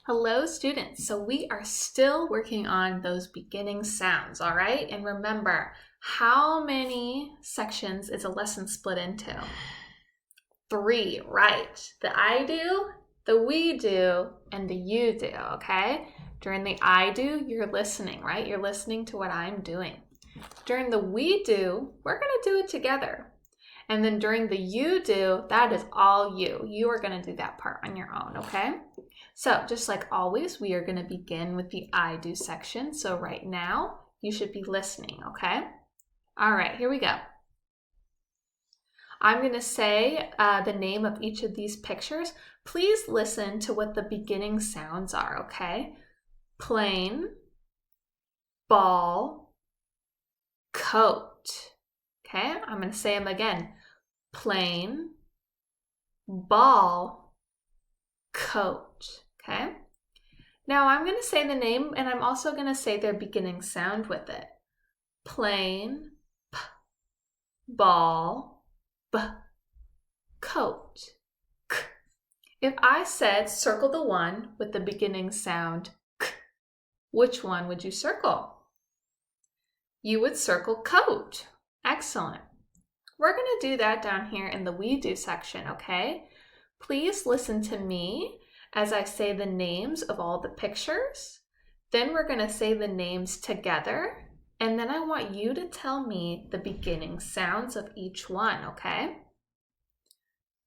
Hello, students. So we are still working on those beginning sounds, all right? And remember, how many sections is a lesson split into? 3, right? The I do, the we do, and the you do, okay? During the I do, you're listening, right? You're listening to what I'm doing. During the we do, we're going to do it together. And then during the you do, that is all you. You are going to do that part on your own, okay? So just like always, we are going to begin with the I do section. So right now, you should be listening, okay? All right, here we go. I'm going to say the name of each of these pictures. Please listen to what the beginning sounds are, okay? Plane, ball, coat. Okay, I'm going to say them again. Plane, ball, coat. Okay. Now I'm going to say the name and I'm also going to say their beginning sound with it. Plane, p, ball, b, coat, k. If I said circle the one with the beginning sound k, which one would you circle? You would circle coat. Excellent. We're going to do that down here in the we do section, okay? Please listen to me as I say the names of all the pictures. Then we're going to say the names together. And then I want you to tell me the beginning sounds of each one, okay?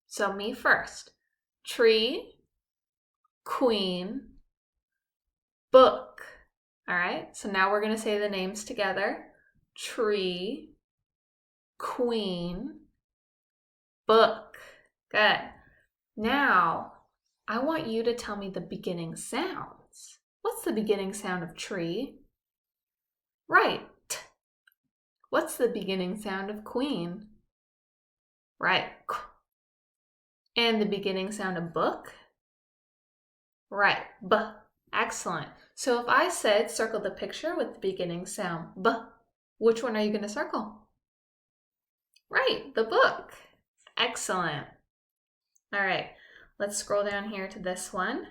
So me first. Tree, queen, book. All right, so now we're going to say the names together. Tree, queen, book. Good. Now, I want you to tell me the beginning sounds. What's the beginning sound of tree? Right. T. What's the beginning sound of queen? Right. K. And the beginning sound of book? Right. B. Excellent. So if I said circle the picture with the beginning sound B, which one are you going to circle? Right, the book. Excellent. All right, let's scroll down here to this one.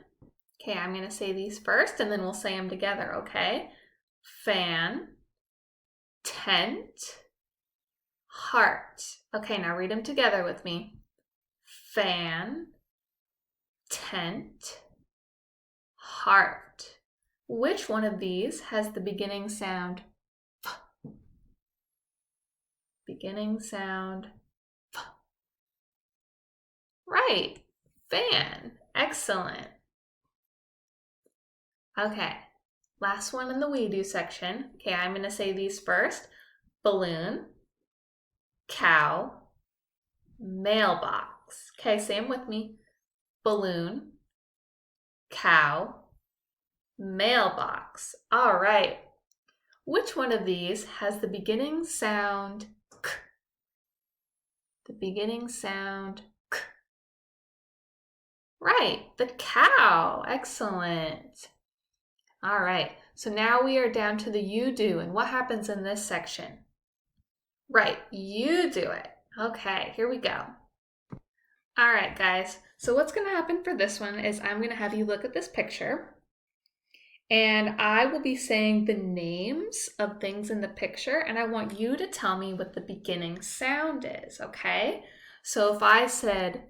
Okay, I'm going to say these first and then we'll say them together, okay? Fan, tent, heart. Okay, now read them together with me. Fan, tent, heart. Which one of these has the beginning sound F? Beginning sound F. Right, fan. Excellent. Okay, last one in the we do section. Okay, I'm going to say these first. Balloon, cow, mailbox. Okay, say them with me. Balloon, cow, mailbox. All right. Which one of these has the beginning sound K? The beginning sound K. Right, the cow. Excellent. All right, so now we are down to the you do, and what happens in this section? Right, you do it. Okay, here we go. All right, guys, so what's going to happen for this one is I'm going to have you look at this picture, and I will be saying the names of things in the picture, and I want you to tell me what the beginning sound is, okay? So if I said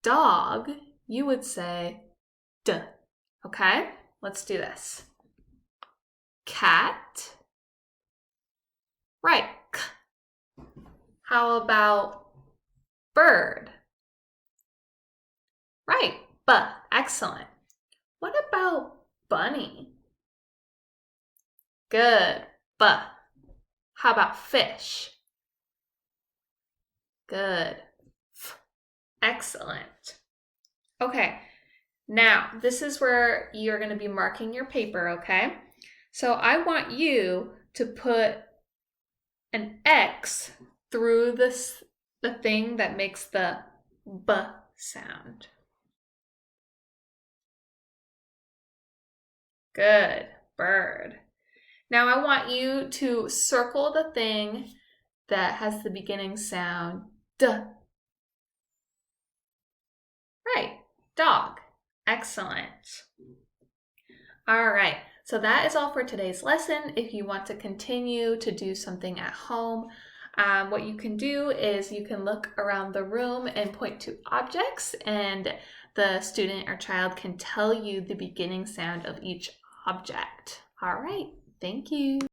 dog, you would say D, okay? Let's do this. Cat. Right, K. How about bird? Right, B. Excellent. What about bunny? Good, B. How about fish? Good, F. Excellent. Okay, now this is where you're going to be marking your paper, okay? So I want you to put an X through the thing that makes the B sound. Good, bird. Now I want you to circle the thing that has the beginning sound D. Right, dog. Excellent. All right, so that is all for today's lesson. If you want to continue to do something at home, what you can do is you can look around the room and point to objects, and the student or child can tell you the beginning sound of each object. All right, thank you.